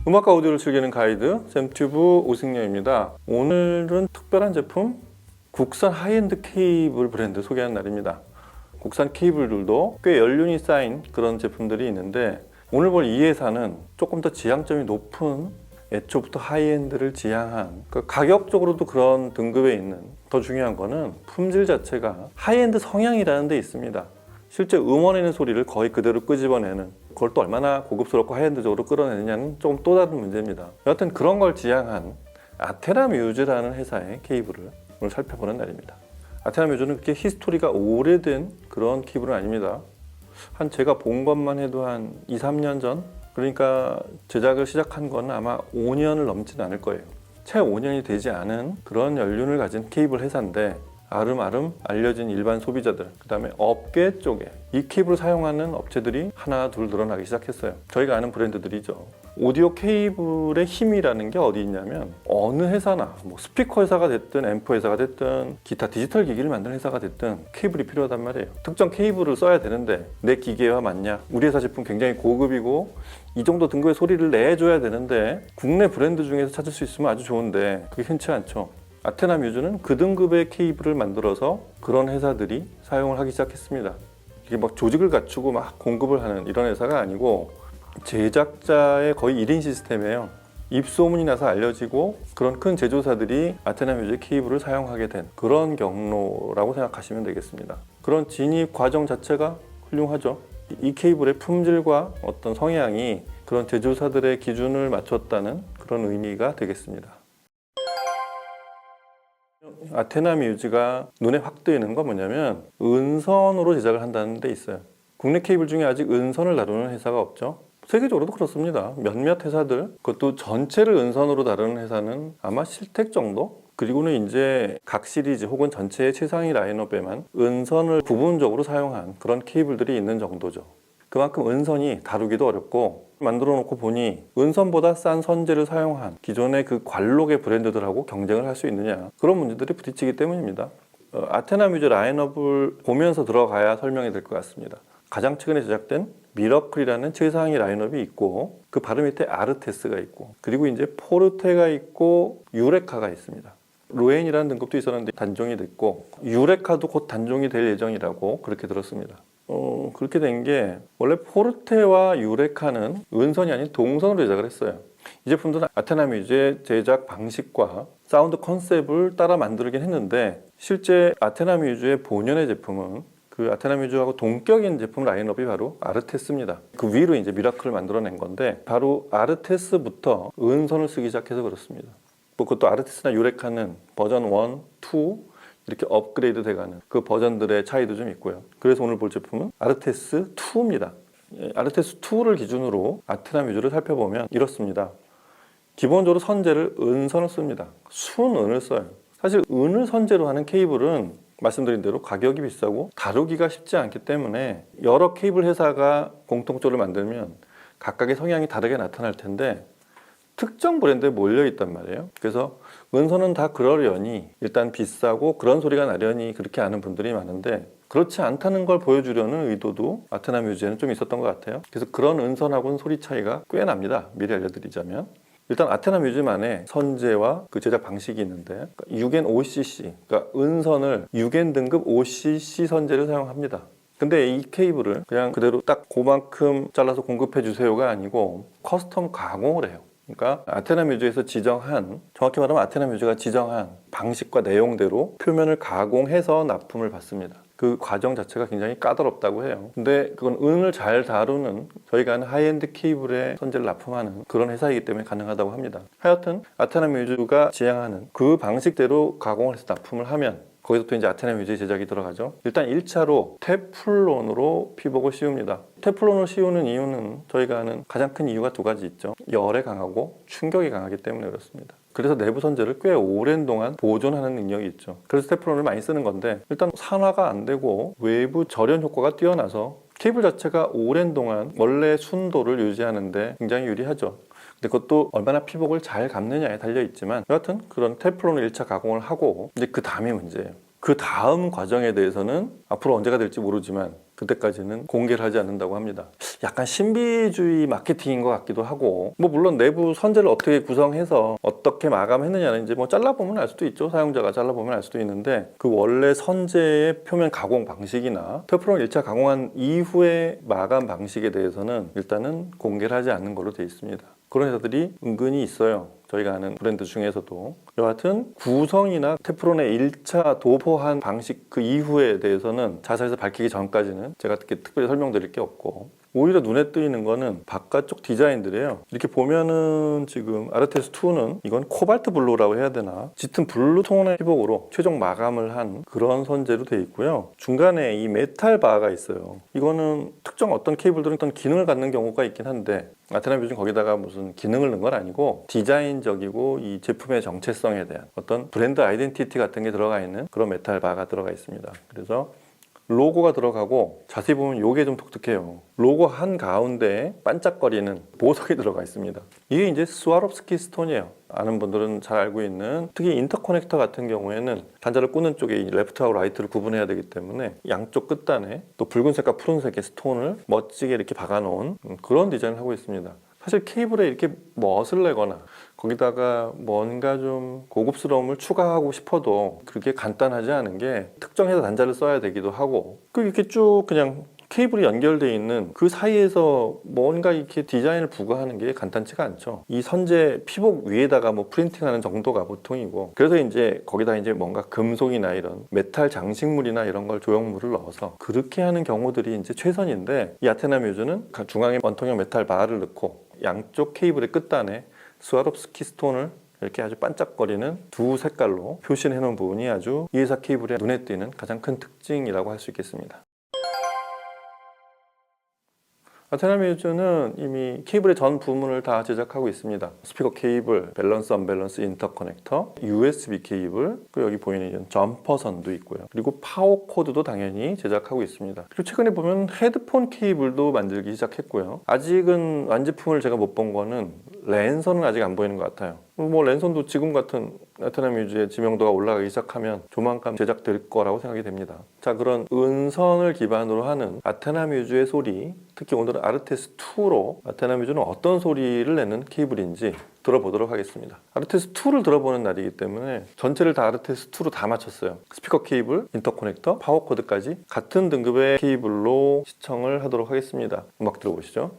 음악과 오디오를 즐기는 가이드 잼튜브 오승려입니다. 오늘은 특별한 제품 국산 하이엔드 케이블 브랜드 소개하는 날입니다. 국산 케이블들도 꽤 연륜이 쌓인 그런 제품들이 있는데 오늘 볼 이 회사는 조금 더 지향점이 높은 애초부터 하이엔드를 지향한 가격적으로도 그런 등급에 있는 더 중요한 거는 품질 자체가 하이엔드 성향이라는 데 있습니다. 실제 음원에는 소리를 거의 그대로 끄집어내는 그걸 또 얼마나 고급스럽고 하이엔드적으로 끌어내느냐는 조금 또 다른 문제입니다. 여하튼 그런 걸 지향한 아테나 뮤즈라는 회사의 케이블을 오늘 살펴보는 날입니다. 아테나 뮤즈는 그렇게 히스토리가 오래된 그런 케이블은 아닙니다. 제가 본 것만 해도 한 2, 3년 전, 그러니까 제작을 시작한 건 아마 5년을 넘지는 않을 거예요. 채 5년이 되지 않은 그런 연륜을 가진 케이블 회사인데 아름아름 알려진 일반 소비자들, 그 다음에 업계 쪽에 이 케이블을 사용하는 업체들이 하나 둘 늘어나기 시작했어요. 저희가 아는 브랜드들이죠. 오디오 케이블의 힘이라는 게 어디 있냐면 어느 회사나 스피커 회사가 됐든 앰프 회사가 됐든 기타 디지털 기기를 만드는 회사가 됐든 케이블이 필요하단 말이에요. 특정 케이블을 써야 되는데 내 기계와 맞냐? 우리 회사 제품 굉장히 고급이고 이 정도 등급의 소리를 내줘야 되는데 국내 브랜드 중에서 찾을 수 있으면 아주 좋은데 그게 흔치 않죠. 아테나 뮤즈는 그 등급의 케이블을 만들어서 그런 회사들이 사용을 하기 시작했습니다. 이게 막 조직을 갖추고 막 공급을 하는 이런 회사가 아니고 제작자의 거의 1인 시스템이에요. 입소문이 나서 알려지고 그런 큰 제조사들이 아테나 뮤즈의 케이블을 사용하게 된 그런 경로라고 생각하시면 되겠습니다. 그런 진입 과정 자체가 훌륭하죠. 이 케이블의 품질과 어떤 성향이 그런 제조사들의 기준을 맞췄다는 그런 의미가 되겠습니다. 아테나 뮤즈가 눈에 확 띄는 건 뭐냐면 은선으로 제작을 한다는 데 있어요. 국내 케이블 중에 아직 은선을 다루는 회사가 없죠. 세계적으로도 그렇습니다. 몇몇 회사들, 그것도 전체를 은선으로 다루는 회사는 아마 실텍 정도? 그리고는 이제 각 시리즈 혹은 전체의 최상위 라인업에만 은선을 부분적으로 사용한 그런 케이블들이 있는 정도죠. 그만큼 은선이 다루기도 어렵고 만들어 놓고 보니 은선보다 싼 선재를 사용한 기존의 그 관록의 브랜드들하고 경쟁을 할 수 있느냐, 그런 문제들이 부딪히기 때문입니다. 아테나 뮤즈 라인업을 보면서 들어가야 설명이 될 것 같습니다. 가장 최근에 제작된 미러클이라는 최상위 라인업이 있고 그 바로 밑에 아르테스가 있고 그리고 이제 포르테가 있고 유레카가 있습니다. 로엔이라는 등급도 있었는데 단종이 됐고 유레카도 곧 단종이 될 예정이라고 그렇게 들었습니다. 그렇게 된 게 원래 포르테와 유레카는 은선이 아닌 동선으로 제작을 했어요. 이 제품들은 아테나 뮤즈의 제작 방식과 사운드 컨셉을 따라 만들긴 했는데 실제 아테나 뮤즈의 본연의 제품은 그 아테나 뮤즈하고 동격인 제품 라인업이 바로 아르테스입니다. 그 위로 이제 미라클을 만들어낸 건데 바로 아르테스부터 은선을 쓰기 시작해서 그렇습니다. 그것도 아르테스나 유레카는 버전 1, 2 이렇게 업그레이드 돼가는 그 버전들의 차이도 좀 있고요. 그래서 오늘 볼 제품은 아르테스 2입니다. 아르테스 2를 기준으로 아테나 뮤즈를 살펴보면 이렇습니다. 기본적으로 선재를 은선을 씁니다. 순은을 써요. 사실 은을 선재로 하는 케이블은 말씀드린 대로 가격이 비싸고 다루기가 쉽지 않기 때문에 여러 케이블 회사가 공통적으로 만들면 각각의 성향이 다르게 나타날 텐데 특정 브랜드에 몰려 있단 말이에요. 그래서 은선은 다 그러려니 일단 비싸고 그런 소리가 나려니 그렇게 아는 분들이 많은데 그렇지 않다는 걸 보여주려는 의도도 아테나 뮤즈에는 좀 있었던 것 같아요. 그래서 그런 은선하고는 소리 차이가 꽤 납니다. 미리 알려드리자면 일단 아테나 뮤즈만의 선재와 그 제작 방식이 있는데 6N 5cc, 그러니까 은선을 6N 등급 5cc 선재를 사용합니다. 근데 이 케이블을 그냥 그대로 딱 그만큼 잘라서 공급해 주세요가 아니고 커스텀 가공을 해요. 그러니까 아테나 뮤즈에서 지정한, 정확히 말하면 아테나 뮤즈가 지정한 방식과 내용대로 표면을 가공해서 납품을 받습니다. 그 과정 자체가 굉장히 까다롭다고 해요. 근데 그건 은을 잘 다루는 저희가 하는 하이엔드 케이블에 선재를 납품하는 그런 회사이기 때문에 가능하다고 합니다. 하여튼 아테나 뮤즈가 지향하는 그 방식대로 가공을 해서 납품을 하면 거기서 또 이제 아테나 뮤즈의 제작이 들어가죠. 일단 1차로 테플론으로 피복을 씌웁니다. 테플론을 씌우는 이유는 저희가 아는 가장 큰 이유가 두 가지 있죠. 열에 강하고 충격이 강하기 때문에 그렇습니다. 그래서 내부 선재를 꽤 오랜 동안 보존하는 능력이 있죠. 그래서 테플론을 많이 쓰는 건데 일단 산화가 안 되고 외부 절연 효과가 뛰어나서 케이블 자체가 오랜 동안 원래 순도를 유지하는데 굉장히 유리하죠. 근데 그것도 얼마나 피복을 잘 감느냐에 달려있지만 여하튼 그런 테플론을 1차 가공을 하고 이제 그 다음이 문제예요. 그 다음 과정에 대해서는 앞으로 언제가 될지 모르지만 그때까지는 공개를 하지 않는다고 합니다. 약간 신비주의 마케팅인 것 같기도 하고, 뭐 물론 내부 선재를 어떻게 구성해서 어떻게 마감했느냐는 이제 뭐 잘라보면 알 수도 있죠. 사용자가 잘라보면 알 수도 있는데, 그 원래 선재의 표면 가공 방식이나 테프론을 1차 가공한 이후의 마감 방식에 대해서는 일단은 공개를 하지 않는 걸로 되어 있습니다. 그런 회사들이 은근히 있어요. 저희가 아는 브랜드 중에서도. 여하튼 구성이나 테프론의 1차 도포한 방식 그 이후에 대해서는 자사에서 밝히기 전까지는 제가 특별히 설명드릴 게 없고, 오히려 눈에 띄는 거는 바깥쪽 디자인들이에요. 이렇게 보면은 지금 아르테스2는 이건 코발트 블루라고 해야 되나, 짙은 블루 톤의 피복으로 최종 마감을 한 그런 선재로 되어 있고요. 중간에 이 메탈 바가 있어요. 이거는 특정 어떤 케이블들은 어떤 기능을 갖는 경우가 있긴 한데, 아테나 뮤즈는 거기다가 무슨 기능을 넣은 건 아니고 디자인적이고 이 제품의 정체성에 대한 어떤 브랜드 아이덴티티 같은 게 들어가 있는 그런 메탈 바가 들어가 있습니다. 그래서 로고가 들어가고, 자세히 보면 이게 좀 독특해요. 로고 한 가운데에 반짝거리는 보석이 들어가 있습니다. 이게 이제 스와롭스키 스톤이에요. 아는 분들은 잘 알고 있는, 특히 인터커넥터 같은 경우에는 단자를 꽂는 쪽에 레프트하고 라이트를 구분해야 되기 때문에 양쪽 끝단에 또 붉은색과 푸른색의 스톤을 멋지게 이렇게 박아놓은 그런 디자인을 하고 있습니다. 사실 케이블에 이렇게 멋을 내거나 거기다가 뭔가 좀 고급스러움을 추가하고 싶어도 그렇게 간단하지 않은 게, 특정해서 단자를 써야 되기도 하고, 이렇게 쭉 그냥 케이블이 연결되어 있는 그 사이에서 뭔가 이렇게 디자인을 부과하는 게 간단치가 않죠. 이 선재 피복 위에다가 뭐 프린팅하는 정도가 보통이고, 그래서 이제 거기다 이제 뭔가 금속이나 이런 메탈 장식물이나 이런 걸 조형물을 넣어서 그렇게 하는 경우들이 이제 최선인데, 이 아테나 뮤즈는 중앙에 원통형 메탈 바를 넣고 양쪽 케이블의 끝단에 스와롭스키 스톤을 이렇게 아주 반짝거리는 두 색깔로 표시해 놓은 부분이 아주 이 회사 케이블의 눈에 띄는 가장 큰 특징이라고 할 수 있겠습니다. 아테나 뮤즈는 이미 케이블의 전 부문을 다 제작하고 있습니다. 스피커 케이블, 밸런스 언밸런스 인터커넥터, USB 케이블, 그리고 여기 보이는 점퍼선도 있고요. 그리고 파워 코드도 당연히 제작하고 있습니다. 그리고 최근에 보면 헤드폰 케이블도 만들기 시작했고요. 아직은 완제품을 제가 못 본 거는 랜선은 아직 안 보이는 것 같아요. 뭐 랜선도 지금 같은 아테나 뮤즈의 지명도가 올라가기 시작하면 조만간 제작될 거라고 생각이 됩니다. 자, 그런 은선을 기반으로 하는 아테나 뮤즈의 소리, 특히 오늘은 아르테스2로 아테나 뮤즈는 어떤 소리를 내는 케이블인지 들어보도록 하겠습니다. 아르테스2를 들어보는 날이기 때문에 전체를 다 아르테스2로 다 맞췄어요. 스피커 케이블, 인터커넥터, 파워 코드까지 같은 등급의 케이블로 시청을 하도록 하겠습니다. 음악 들어보시죠.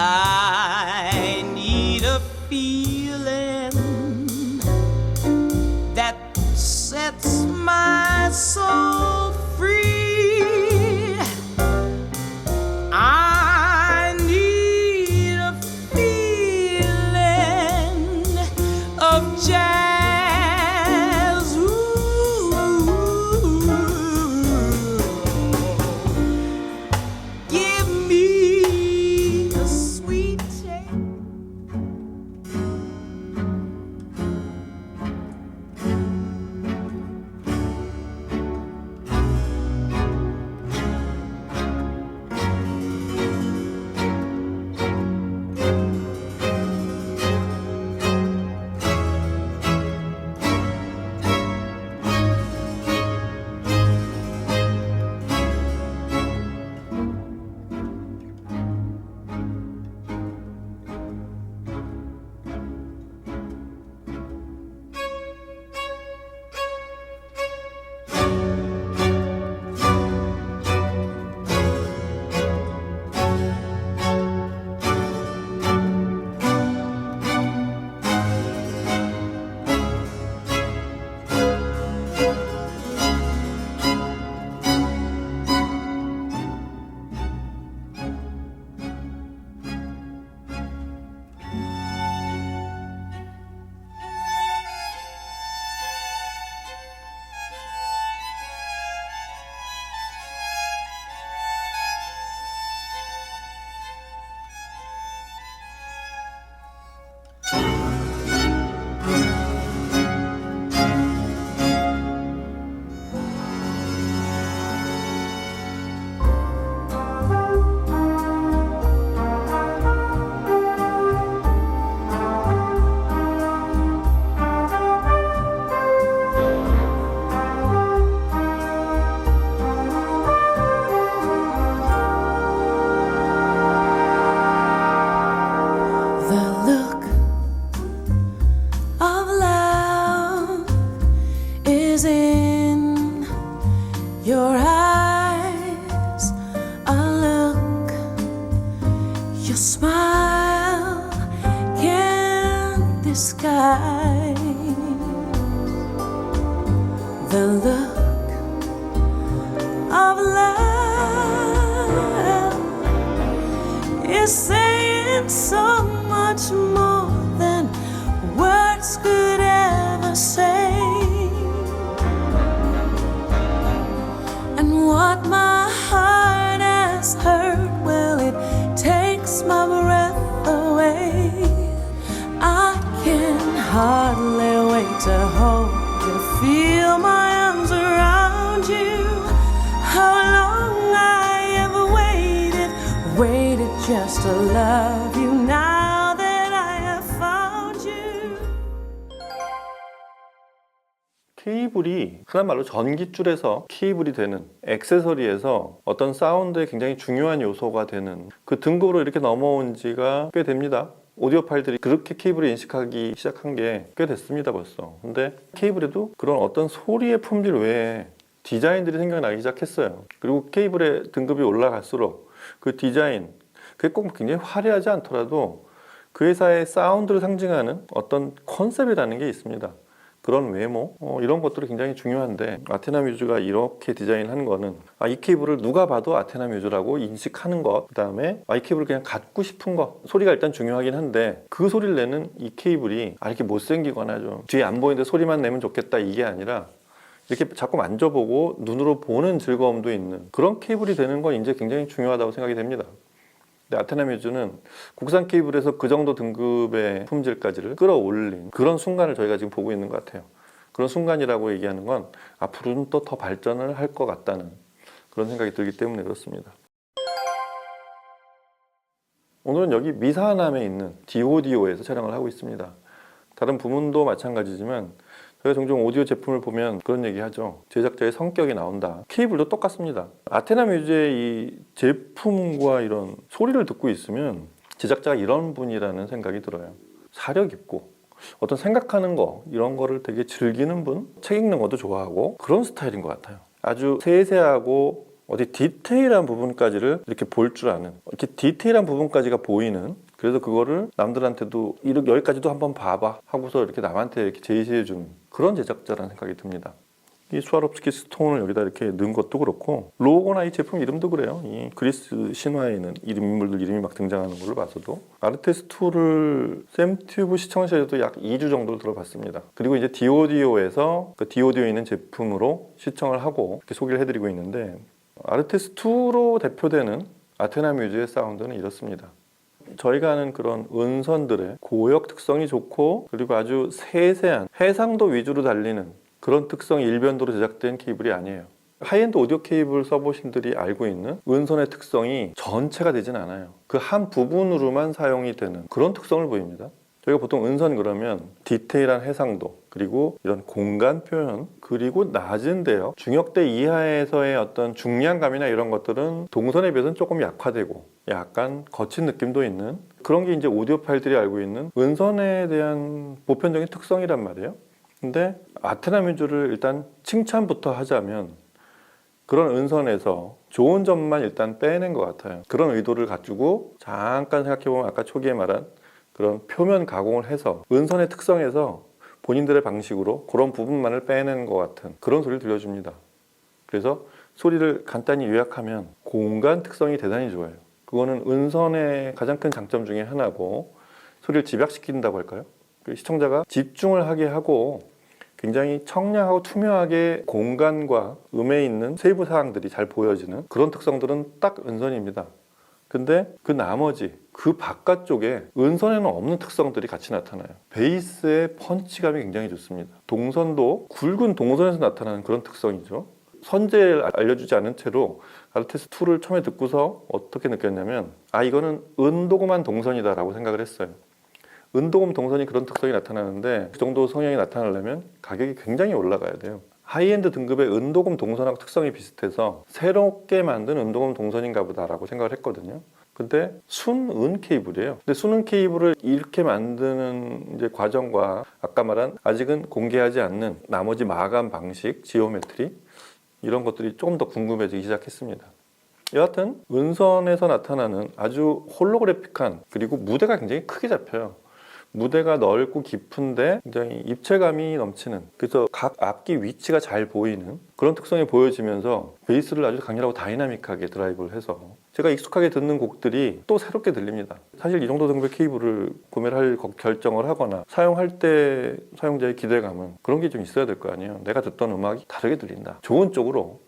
I need a feeling that sets my soul free. I need a feeling of jazz. Ooh. Give me a sweet taste. smile can't disguise the look of love is saying so much more than words could ever say. And what my heart has heard, well, it takes my breath away. I can hardly wait to hold you, feel my arms around you. How long I have waited just to love you now that I have found you. 케이블이 흔한 말로 전깃줄에서 케이블이 되는 액세서리에서 어떤 사운드에 굉장히 중요한 요소가 되는 그 등급으로 이렇게 넘어온 지가 꽤 됩니다. 오디오 파일들이 그렇게 케이블을 인식하기 시작한 게 꽤 됐습니다 벌써. 근데 케이블에도 그런 어떤 소리의 품질 외에 디자인들이 생각나기 시작했어요. 그리고 케이블의 등급이 올라갈수록 그 디자인, 그게 꼭 굉장히 화려하지 않더라도 그 회사의 사운드를 상징하는 어떤 컨셉이라는 게 있습니다. 그런 외모, 이런 것들이 굉장히 중요한데 아테나 뮤즈가 이렇게 디자인한 거는 이 케이블을 누가 봐도 아테나 뮤즈라고 인식하는 것, 그 다음에 이 케이블을 그냥 갖고 싶은 것, 소리가 일단 중요하긴 한데 그 소리를 내는 이 케이블이 이렇게 못생기거나 좀 뒤에 안 보이는데 소리만 내면 좋겠다 이게 아니라 이렇게 자꾸 만져보고 눈으로 보는 즐거움도 있는 그런 케이블이 되는 건 이제 굉장히 중요하다고 생각이 됩니다. 근데 아테나 뮤즈는 국산 케이블에서 그 정도 등급의 품질까지를 끌어올린 그런 순간을 저희가 지금 보고 있는 것 같아요. 그런 순간이라고 얘기하는 건 앞으로는 또 더 발전을 할 것 같다는 그런 생각이 들기 때문에 그렇습니다. 오늘은 여기 미사남에 있는 디오디오에서 촬영을 하고 있습니다. 다른 부문도 마찬가지지만 저희가 종종 오디오 제품을 보면 그런 얘기 하죠. 제작자의 성격이 나온다. 케이블도 똑같습니다. 아테나 뮤즈의 이 제품과 이런 소리를 듣고 있으면 제작자가 이런 분이라는 생각이 들어요. 사려 깊고 어떤 생각하는 거 이런 거를 되게 즐기는 분, 책 읽는 것도 좋아하고 그런 스타일인 것 같아요. 아주 세세하고 어디 디테일한 부분까지를 이렇게 볼 줄 아는, 이렇게 디테일한 부분까지가 보이는, 그래서 그거를 남들한테도 여기까지도 한번 봐봐 하고서 이렇게 남한테 이렇게 제시해주는 그런 제작자라는 생각이 듭니다. 이 스와롭스키 스톤을 여기다 이렇게 넣은 것도 그렇고 로고나 이 제품 이름도 그래요. 이 그리스 신화에 있는 인물들 이름이 막 등장하는 걸로 봐서도 아르테스2를 샘튜브 시청실에도 약 2주 정도를 들어봤습니다. 그리고 이제 디오디오에서 그 디오디오에 있는 제품으로 시청을 하고 이렇게 소개를 해드리고 있는데 아르테스2로 대표되는 아테나 뮤즈의 사운드는 이렇습니다. 저희가 아는 그런 음선들의 고역 특성이 좋고 그리고 아주 세세한 해상도 위주로 달리는 그런 특성이 일변도로 제작된 케이블이 아니에요. 하이엔드 오디오 케이블 써보신 분들이 알고 있는 음선의 특성이 전체가 되진 않아요. 그 한 부분으로만 사용이 되는 그런 특성을 보입니다. 저희가 보통 음선 그러면 디테일한 해상도 그리고 이런 공간 표현 그리고 낮은 대역 중역대 이하에서의 어떤 중량감이나 이런 것들은 동선에 비해서는 조금 약화되고 약간 거친 느낌도 있는 그런 게 이제 오디오 파일들이 알고 있는 음선에 대한 보편적인 특성이란 말이에요. 근데 아테나 뮤즈를 일단 칭찬부터 하자면 그런 음선에서 좋은 점만 일단 빼낸 것 같아요. 그런 의도를 가지고 잠깐 생각해보면 아까 초기에 말한 그런 표면 가공을 해서 음선의 특성에서 본인들의 방식으로 그런 부분만을 빼낸 것 같은 그런 소리를 들려줍니다. 그래서 소리를 간단히 요약하면 공간 특성이 대단히 좋아요. 그거는 음선의 가장 큰 장점 중에 하나고 소리를 집약시킨다고 할까요? 시청자가 집중을 하게 하고 굉장히 청량하고 투명하게 공간과 음에 있는 세부 사항들이 잘 보여지는 그런 특성들은 딱 음선입니다. 근데 그 나머지 그 바깥쪽에 음선에는 없는 특성들이 같이 나타나요. 베이스의 펀치감이 굉장히 좋습니다. 동선도 굵은 동선에서 나타나는 그런 특성이죠. 선제를 알려주지 않은 채로 아르테스2를 처음에 듣고서 어떻게 느꼈냐면 이거는 은도금한 동선이다 라고 생각을 했어요. 은도금 동선이 그런 특성이 나타나는데 그 정도 성향이 나타나려면 가격이 굉장히 올라가야 돼요. 하이엔드 등급의 은도금 동선하고 특성이 비슷해서 새롭게 만든 은도금 동선인가 보다라고 생각을 했거든요. 근데 순은 케이블이에요. 근데 순은 케이블을 이렇게 만드는 이제 과정과 아까 말한 아직은 공개하지 않는 나머지 마감 방식, 지오메트리 이런 것들이 조금 더 궁금해지기 시작했습니다. 여하튼 은선에서 나타나는 아주 홀로그래픽한, 그리고 무대가 굉장히 크게 잡혀요. 무대가 넓고 깊은데 굉장히 입체감이 넘치는, 그래서 각 악기 위치가 잘 보이는 그런 특성이 보여지면서 베이스를 아주 강렬하고 다이나믹하게 드라이브를 해서 제가 익숙하게 듣는 곡들이 또 새롭게 들립니다. 사실 이 정도 등급의 케이블을 구매를 할 결정을 하거나 사용할 때 사용자의 기대감은 그런 게 좀 있어야 될 거 아니에요. 내가 듣던 음악이 다르게 들린다, 좋은 쪽으로.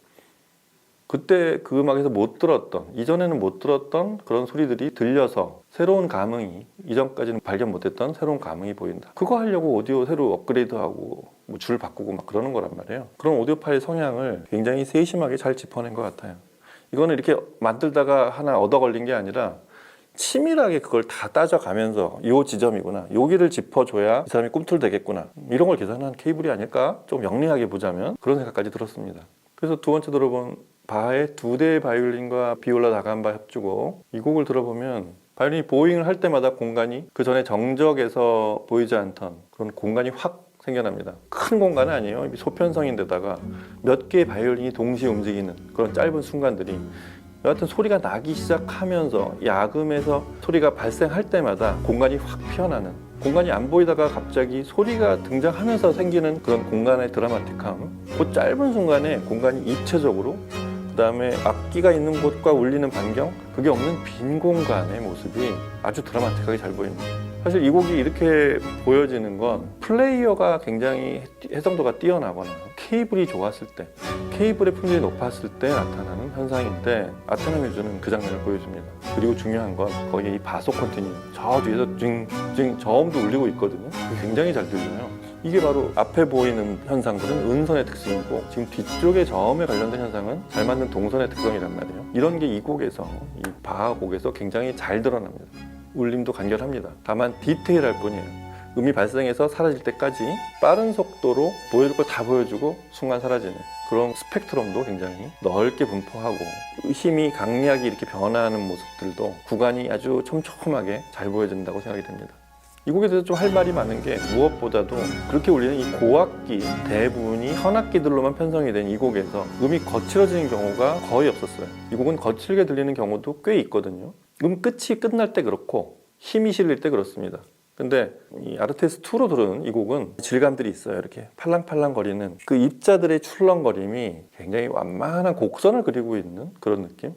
그때 그 음악에서 못 들었던, 이전에는 못 들었던 그런 소리들이 들려서 새로운 감흥이, 이전까지는 발견 못했던 새로운 감흥이 보인다. 그거 하려고 오디오 새로 업그레이드하고 뭐 줄 바꾸고 막 그러는 거란 말이에요. 그런 오디오파일 성향을 굉장히 세심하게 잘 짚어낸 것 같아요. 이거는 이렇게 만들다가 하나 얻어 걸린 게 아니라 치밀하게 그걸 다 따져가면서 요 지점이구나, 여기를 짚어줘야 이 사람이 꿈틀대겠구나, 이런 걸 계산한 케이블이 아닐까, 좀 영리하게 보자면 그런 생각까지 들었습니다. 그래서 두 번째 들어본 바하의 2대의 바이올린과 비올라 다감바 협주곡, 이 곡을 들어보면 바이올린이 보잉을 할 때마다 공간이 그 전에 정적에서 보이지 않던 그런 공간이 확 생겨납니다. 큰 공간은 아니에요. 소편성인데다가 몇 개의 바이올린이 동시에 움직이는 그런 짧은 순간들이, 여하튼 소리가 나기 시작하면서 야금에서 소리가 발생할 때마다 공간이 확 피어나는, 공간이 안 보이다가 갑자기 소리가 등장하면서 생기는 그런 공간의 드라마틱함, 그 짧은 순간에 공간이 입체적으로, 그 다음에 악기가 있는 곳과 울리는 반경, 그게 없는 빈 공간의 모습이 아주 드라마틱하게 잘 보입니다. 사실 이 곡이 이렇게 보여지는 건 플레이어가 굉장히 해상도가 뛰어나거나 케이블이 좋았을 때, 케이블의 품질이 높았을 때 나타나는 현상인데, 아테나 뮤즈는 그 장면을 보여줍니다. 그리고 중요한 건 거기 이 바소 컨티뉴, 저 뒤에서 징징 저음도 울리고 있거든요. 굉장히 잘 들려요. 이게 바로 앞에 보이는 현상들은 은선의 특징이고, 지금 뒤쪽의 저음에 관련된 현상은 잘 맞는 동선의 특성이란 말이에요. 이런 게 이 곡에서, 이 바하 곡에서 굉장히 잘 드러납니다. 울림도 간결합니다. 다만 디테일할 뿐이에요. 음이 발생해서 사라질 때까지 빠른 속도로 보여줄 걸 다 보여주고 순간 사라지는 그런 스펙트럼도 굉장히 넓게 분포하고, 힘이 강약이 이렇게 변화하는 모습들도 구간이 아주 촘촘하게 잘 보여진다고 생각이 됩니다. 이 곡에 대해서 좀 할 말이 많은 게, 무엇보다도 그렇게 울리는 이 고악기 대부분이 현악기들로만 편성이 된 이 곡에서 음이 거칠어지는 경우가 거의 없었어요. 이 곡은 거칠게 들리는 경우도 꽤 있거든요. 끝이 끝날 때 그렇고 힘이 실릴 때 그렇습니다. 근데 이 아르테스 2로 들은 이 곡은 질감들이 있어요. 이렇게 팔랑팔랑 거리는 그 입자들의 출렁거림이 굉장히 완만한 곡선을 그리고 있는 그런 느낌.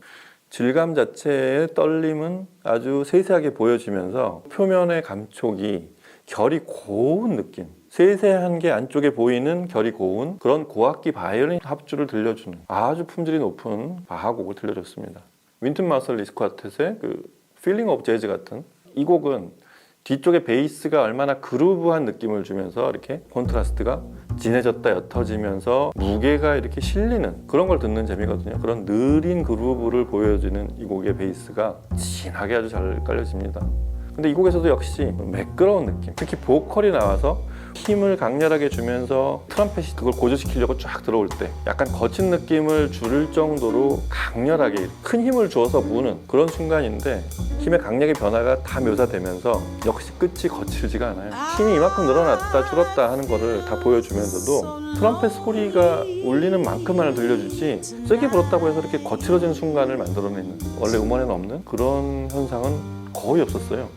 질감 자체의 떨림은 아주 세세하게 보여지면서 표면의 감촉이 결이 고운 느낌, 세세한 게 안쪽에 보이는 결이 고운 그런 고악기 바이올린 합주를 들려주는 아주 품질이 높은 바하곡을 들려줬습니다. 윈튼 마설리스 쿼텟의 그 Feeling of Jazz 같은 이 곡은 뒤쪽에 베이스가 얼마나 그루브한 느낌을 주면서 이렇게 콘트라스트가 진해졌다 옅어지면서 무게가 이렇게 실리는 그런 걸 듣는 재미거든요. 그런 느린 그루브를 보여주는 이 곡의 베이스가 진하게 아주 잘 깔려집니다. 근데 이 곡에서도 역시 매끄러운 느낌, 특히 보컬이 나와서 힘을 강렬하게 주면서 트럼펫이 그걸 고조시키려고 쫙 들어올 때 약간 거친 느낌을 줄 정도로 강렬하게 큰 힘을 주어서 부는 그런 순간인데, 힘의 강약의 변화가 다 묘사되면서 역시 끝이 거칠지가 않아요. 힘이 이만큼 늘어났다 줄었다 하는 거를 다 보여주면서도 트럼펫 소리가 울리는 만큼만을 들려주지 세게 불었다고 해서 이렇게 거칠어진 순간을 만들어내는, 원래 음원에는 없는 그런 현상은 거의 없었어요.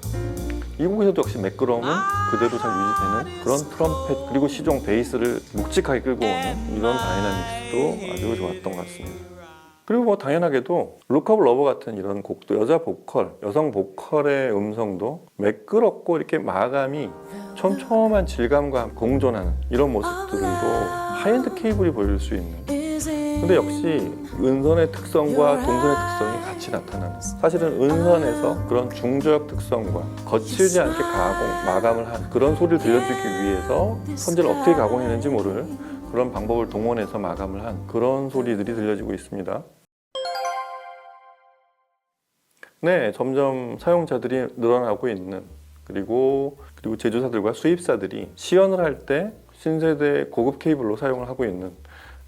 이 곡에서도 역시 매끄러움은 그대로 잘 유지되는 그런 트럼펫, 그리고 시종 베이스를 묵직하게 끌고 오는 이런 다이나믹스도 아주 좋았던 것 같습니다. 그리고 뭐 당연하게도 룩 오브 러버 같은 이런 곡도 여자 보컬, 여성 보컬의 음성도 매끄럽고 이렇게 마감이 촘촘한 질감과 공존하는 이런 모습들도 하이엔드 케이블이 보일 수 있는, 근데 역시 은선의 특성과 동선의 특성이 같이 나타나는, 사실은 은선에서 그런 중저역 특성과 거칠지 않게 마감을 한 그런 소리를 들려주기 위해서 선재를 어떻게 가공했는지 모를 그런 방법을 동원해서 마감을 한 그런 소리들이 들려지고 있습니다. 네, 점점 사용자들이 늘어나고 있는, 그리고 제조사들과 수입사들이 시연을 할 때 신세대 고급 케이블로 사용을 하고 있는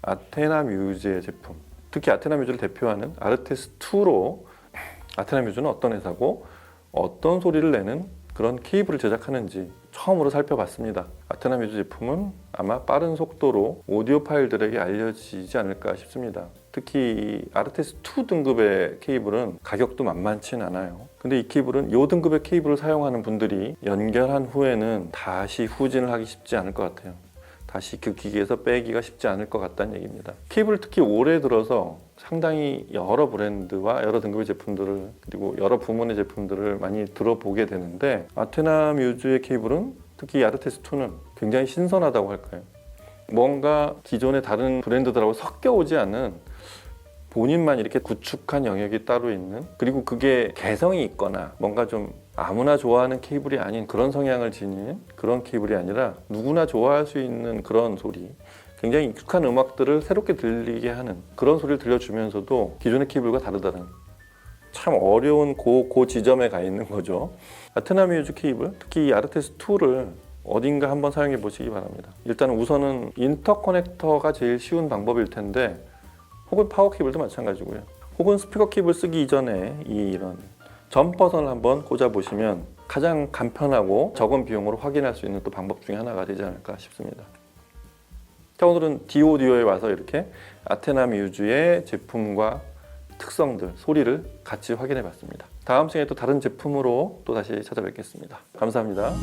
아테나 뮤즈의 제품, 특히 아테나 뮤즈를 대표하는 아르테스 2로 아테나 뮤즈는 어떤 회사고 어떤 소리를 내는 그런 케이블을 제작하는지 처음으로 살펴봤습니다. 아테나 뮤즈 제품은 아마 빠른 속도로 오디오 파일들에게 알려지지 않을까 싶습니다. 특히 아르테스2 등급의 케이블은 가격도 만만치는 않아요. 근데 이 케이블은 이 등급의 케이블을 사용하는 분들이 연결한 후에는 다시 후진을 하기 쉽지 않을 것 같아요. 다시 그 기기에서 빼기가 쉽지 않을 것 같다는 얘기입니다. 케이블을 특히 올해 들어서 상당히 여러 브랜드와 여러 등급의 제품들을 그리고 여러 부문의 제품들을 많이 들어보게 되는데 아테나 뮤즈의 케이블은 특히 아르테스2는 굉장히 신선하다고 할까요? 뭔가 기존의 다른 브랜드들하고 섞여오지 않은 본인만 이렇게 구축한 영역이 따로 있는 그리고 그게 개성이 있거나 뭔가 좀 아무나 좋아하는 케이블이 아닌 그런 성향을 지닌 그런 케이블이 아니라 누구나 좋아할 수 있는 그런 소리 굉장히 익숙한 음악들을 새롭게 들리게 하는 그런 소리를 들려주면서도 기존의 케이블과 다르다는 참 어려운 그 지점에 가 있는 거죠. 아테나 뮤즈 케이블 특히 이 아르테스2를 어딘가 한번 사용해 보시기 바랍니다. 일단 우선은 인터커넥터가 제일 쉬운 방법일 텐데 혹은 파워 케이블도 마찬가지고요. 혹은 스피커 케이블 쓰기 이전에 이런 점퍼선을 한번 꽂아 보시면 가장 간편하고 적은 비용으로 확인할 수 있는 또 방법 중에 하나가 되지 않을까 싶습니다. 자, 오늘은 디오디오에 와서 이렇게 아테나 뮤즈의 제품과 특성들, 소리를 같이 확인해 봤습니다. 다음 시간에 또 다른 제품으로 또 다시 찾아뵙겠습니다. 감사합니다.